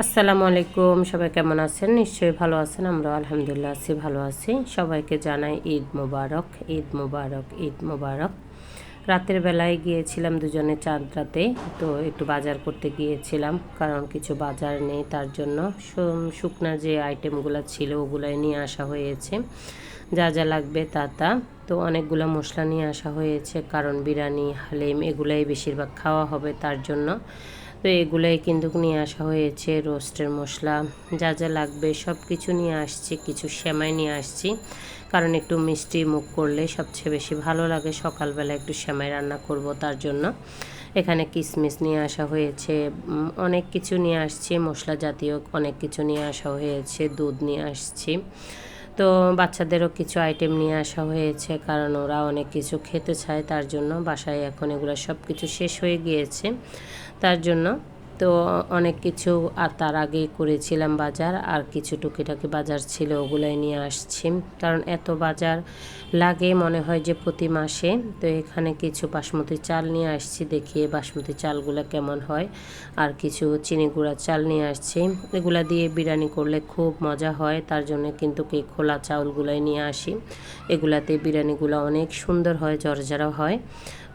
আসসালামু আলাইকুম। সবাই কেমন আছেন? নিশ্চয়ই ভালো আছেন। আমরা আলহামদুলিল্লাহ আছি, ভালো আছি। সবাইকে জানাই ঈদ মোবারক, ঈদ মোবারক, ঈদ মোবারক। রাতের বেলায় গিয়েছিলাম দুজনে চাঁদরাতে, তো একটু বাজার করতে গিয়েছিলাম, কারণ কিছু বাজার নেই, তার জন্য শুকনা যে আইটেমগুলো ছিল ওগুলাই নিয়ে আসা হয়েছে, যা যা লাগবে তা তা। তো অনেকগুলো মশলা নিয়ে আসা হয়েছে, কারণ বিরিয়ানি, হালিম এগুলাই বেশিরভাগ খাওয়া হবে, তার জন্য। তো এগুলাই কিন্তু নিয়ে আসা হয়েছে, রোস্টের মশলা যা যা লাগবে সব কিছু নিয়ে আসছি। কিছু সেমাই নিয়ে আসছি, কারণ একটু মিষ্টি মুখ করলে সবচেয়ে বেশি ভালো লাগে। সকালবেলা একটু সেমাই রান্না করব, তার জন্য। এখানে কিশমিশ নিয়ে আসা হয়েছে, অনেক কিছু নিয়ে আসছি, মশলা জাতীয় অনেক কিছু নিয়ে আসা হয়েছে, দুধ নিয়ে আসছি। তো বাচ্চাদেরও কিছু আইটেম নিয়ে আসা হয়েছে, কারণ ওরা অনেক কিছু খেতে চায়, তার জন্য। বাসায় এখন এগুলো সব কিছু শেষ হয়ে গিয়েছে, তার জন্য। তো অনেক কিছু আর তার আগেই করেছিলাম বাজার, আর কিছু টুকিটাকি বাজার ছিল ওগুলাই নিয়ে আসছি, কারণ এত বাজার লাগে মনে হয় যে প্রতি মাসে। তো এখানে কিছু বাসমতি চাল নিয়ে আসছি, দেখিয়ে বাসমতি চালগুলো কেমন হয়। আর কিছু চিনি গুঁড়া চাল নিয়ে আসছি, এগুলা দিয়ে বিরিয়ানি করলে খুব মজা হয়, তার জন্য কিন্তু এই খোলা চাউলগুলাই নিয়ে আসি। এগুলাতে বিরিয়ানিগুলো অনেক সুন্দর হয়, ঝরঝরা হয়।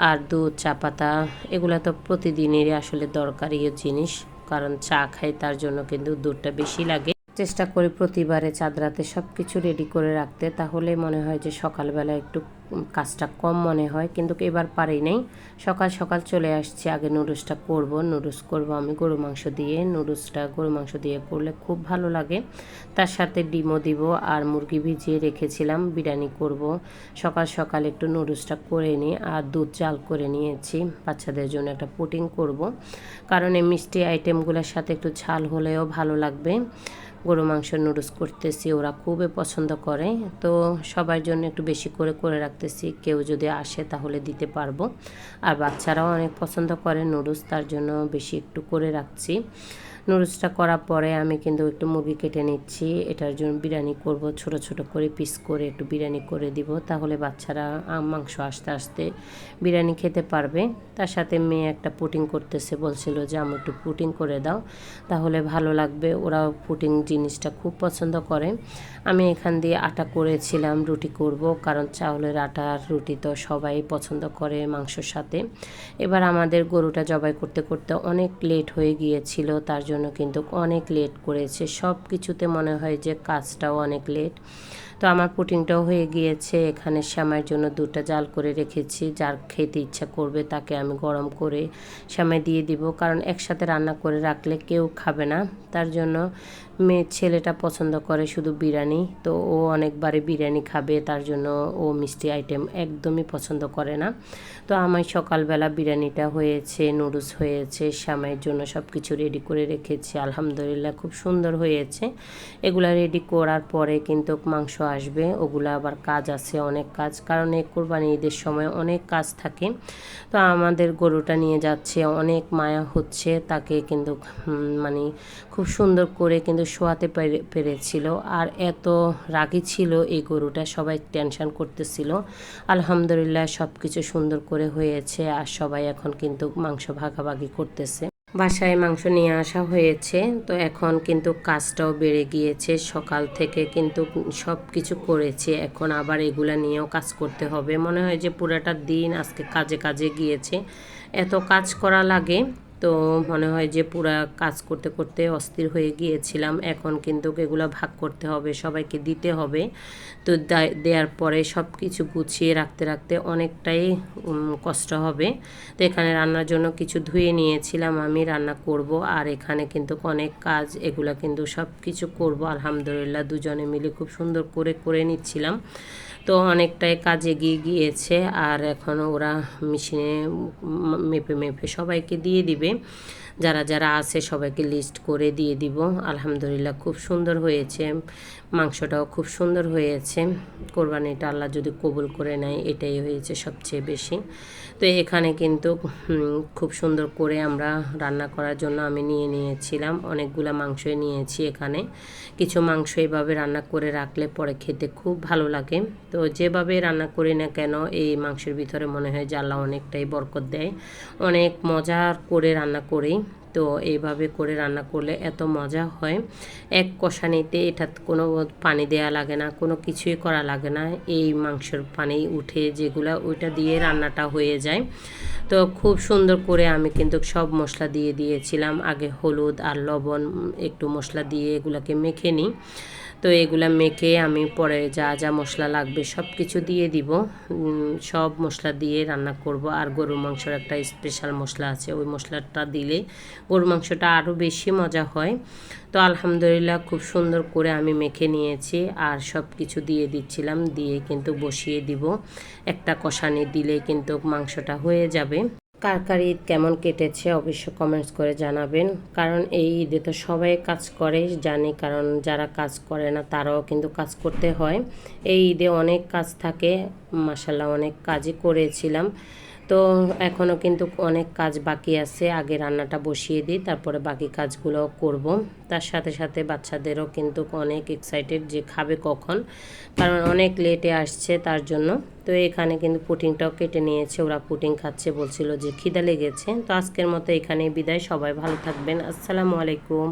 আর দুধ, চা পাতা এগুলো তো প্রতিদিনেরই আসলে দরকারি জিনিস, কারণ চা খাই, তার জন্য কিন্তু দুধটা বেশি লাগে। চেষ্টা করি প্রতিবারে চাঁদরাতে সব কিছু রেডি করে রাখতে, তাহলে মনে হয় যে সকালবেলা একটু কাজটা কম মনে হয়, কিন্তু এবার পারি নাই। সকাল সকাল চলে আসছি, আগে নুডলসটা করব। নুডলস করব আমি গরু মাংস দিয়ে। নুডলসটা গরু মাংস দিয়ে করলে খুব ভালো লাগে, তার সাথে ডিমও দিব, আর মুরগি ভিজিয়ে রেখেছিলাম, বিরিয়ানি করব। সকাল সকাল একটু নুডলসটা করে নিই, আর দুধ জাল করে নিয়েছি, বাচ্চাদের জন্য একটা পুডিং করব, কারণ এই মিষ্টি আইটেমগুলোর সাথে একটু ঝাল হলেও ভালো লাগবে। গরু মাংসের নুডলস করতেছি, ওরা খুবই পছন্দ করে, তো সবার জন্য একটু বেশি করে করে রাখতেছি, কেউ যদি আসে তাহলে দিতে পারবো। আর বাচ্চারাও অনেক পছন্দ করে নুডলস, তার জন্য বেশি একটু করে রাখছি। নুডলসটা করার পরে আমি কিন্তু একটু মুরগি কেটে নিচ্ছি, এটার জন্য বিরিয়ানি করব, ছোট ছোট করে পিস করে একটু বিরিয়ানি করে দিব, তাহলে বাচ্চারা মাংস আস্তে আস্তে বিরিয়ানি খেতে পারবে। তার সাথে মেয়ে একটা পুডিং করতেছে, বলছিল যে আমি একটু পুডিং করে দাও, তাহলে ভালো লাগবে, ওরাও পুডিং জিনিসটা খুব পছন্দ করে। আমি এখান দিয়ে আটা করেছিলাম, রুটি করব, কারণ চাউলের আটার রুটি তো সবাই পছন্দ করে মাংসর সাথে। এবার আমাদের গরুটা জবাই করতে করতে অনেক লেট হয়ে গিয়েছিল, তার জন্য কিন্তু অনেক লেট করেছে, সব কিছুতে মনে হয় যে কাজটাও অনেক লেট। তো আমার পুডিংটাও হয়ে গিয়েছে। এখানে সেমাইয়ের জন্য দুধটা জাল করে রেখেছি, যার খেতে ইচ্ছা করবে তাকে আমি গরম করে সেমাই দিয়ে দিব, কারণ একসাথে রান্না করে রাখলে কেউ খাবে না, তার জন্য। মেয়ে ছেলেটা পছন্দ করে শুধু বিরিয়ানি, তো ও অনেকবারে বিরিয়ানি খাবে, তার জন্য ও মিষ্টি আইটেম একদমই পছন্দ করে না। তো আমার সকালবেলা বিরিয়ানিটা হয়েছে, নুডলস হয়েছে, সেমাইয়ের জন্য সব কিছু রেডি করে রেখেছি, আলহামদুলিল্লাহ খুব সুন্দর হয়েছে। এগুলা রেডি করার পরে কিন্তু মাংস আসবে, ওগুলো আবার কাজ আছে, অনেক কাজ, কারণ এই কোরবানি ঈদের সময় অনেক কাজ থাকে। তো আমাদের গরুটা নিয়ে যাচ্ছে, অনেক মায়া হচ্ছে তাকে, কিন্তু মানে খুব সুন্দর করে কিন্তু শোয়াতে পেরেছিল, আর এত রাগী ছিল এই গরুটা, সবাই টেনশন করতেছিল। আলহামদুলিল্লাহ সব কিছু সুন্দর করে হয়েছে, আর সবাই এখন কিন্তু মাংস ভাগাভাগি করতেছে। বাসায় মাংস নিয়ে আসা হয়েছে, তো এখন কিন্তু কাজটাও বেড়ে গিয়েছে, সকাল থেকে কিন্তু সব কিছু করেছি, এখন আবার এগুলা নিয়েও কাজ করতে হবে। মনে হয় যে পুরাটা দিন আজকে কাজে কাজে গিয়েছে, এত কাজ করা লাগে। তো মনে হয় যে পুরা কাজ করতে করতে অস্থির হয়ে গিয়েছিলাম, এখন কিন্তু এগুলো ভাগ করতে হবে, সবাইকে দিতে হবে। তো দেওয়ার পরে সব কিছু গুছিয়ে রাখতে রাখতে অনেকটাই কষ্ট হবে। তো এখানে রান্নার জন্য কিছু ধুয়ে নিয়েছিলাম, আমি রান্না করব, আর এখানে কিন্তু অনেক কাজ, এগুলা কিন্তু সব কিছু করব আলহামদুলিল্লাহ, দুজনে মিলে খুব সুন্দর করে করে নিচ্ছিলাম। তো অনেকটাই কাজ এগিয়ে গিয়েছে, আর এখন ওরা মেশিনে মেপে মেপে সবাইকে দিয়ে দিবে, যারা যারা আছে সবাইকে লিস্ট করে দিয়ে দিব। আলহামদুলিল্লাহ খুব সুন্দর হয়েছে, মাংসটাও খুব সুন্দর হয়েছে। কোরবানিটা আল্লাহ যদি কবুল করে নেয়, এটাই হয়েছে সবচেয়ে বেশি। তো এখানে কিন্তু খুব সুন্দর করে আমরা রান্না করার জন্য আমি নিয়ে নিয়েছিলাম, অনেকগুলো মাংসই নিয়েছি। এখানে কিছু মাংস এভাবে রান্না করে রাখলে পরে খেতে খুব ভালো লাগে। তো যেভাবে রান্না করি না কেন, এই মাংসের ভিতরে মনে হয় যে আল্লাহ অনেকটাই বরকত দেয়, অনেক মজার করে রান্না করি। তো এইভাবে করে রান্না করলে এত মজা হয়। এক কষানিতে এটা কোনো পানি দেয়া লাগে না, কোনো কিছুই করা লাগে না। এই মাংসের পানি উঠে যেগুলা ওইটা দিয়ে রান্নাটা হয়ে যায়। তো খুব সুন্দর করে আমি কিন্তু সব মশলা দিয়ে দিয়েছিলাম। আগে হলুদ আর লবণ একটু মশলা দিয়ে এগুলাকে মেখে নিই। তো এগুলা মেখে আমি পরে যা যা মশলা লাগবে সব কিছু দিয়ে দিব। সব মশলা দিয়ে রান্না করব। আর গরুর মাংসের একটা স্পেশাল মশলা আছে, ওই মশলাটা দিলে গরুর মাংসটা আরও বেশি মজা হয়। তো আলহামদুলিল্লাহ খুব সুন্দর করে আমি মেখে নিয়েছি আর সব কিছু দিয়ে দিচ্ছিলাম, দিয়ে কিন্তু বসিয়ে দিব। একটা কষানি দিলে কিন্তু মাংসটা হয়ে যাবে। কার কার ঈদ কেমন কেটেছে অবশ্য কমেন্টস করে জানাবেন। কারণ এই ঈদে তো সবাই কাজ করে জানি, কারণ যারা কাজ করে না তারাও কিন্তু কাজ করতে হয়। এই ঈদে অনেক কাজ থাকে, মাশাল্লাহ অনেক কাজই করেছিলাম। তো এখনও কিন্তু অনেক কাজ বাকি আছে, আগে রান্নাটা বসিয়ে দিই, তারপরে বাকি কাজগুলো করব। তার সাথে সাথে বাচ্চাদেরও কিন্তু অনেক এক্সাইটেড যে খাবে কখন, কারণ অনেক লেটে আসছে তার জন্য। তো এখানে কিন্তু পুডিংটাও কেটে নিয়েছে, ওরা পুডিং খাচ্ছে, বলছিল যে খিদা লেগেছে। তো আজকের মতো এখানে বিদায়, সবাই ভালো থাকবেন, আসসালামু আলাইকুম।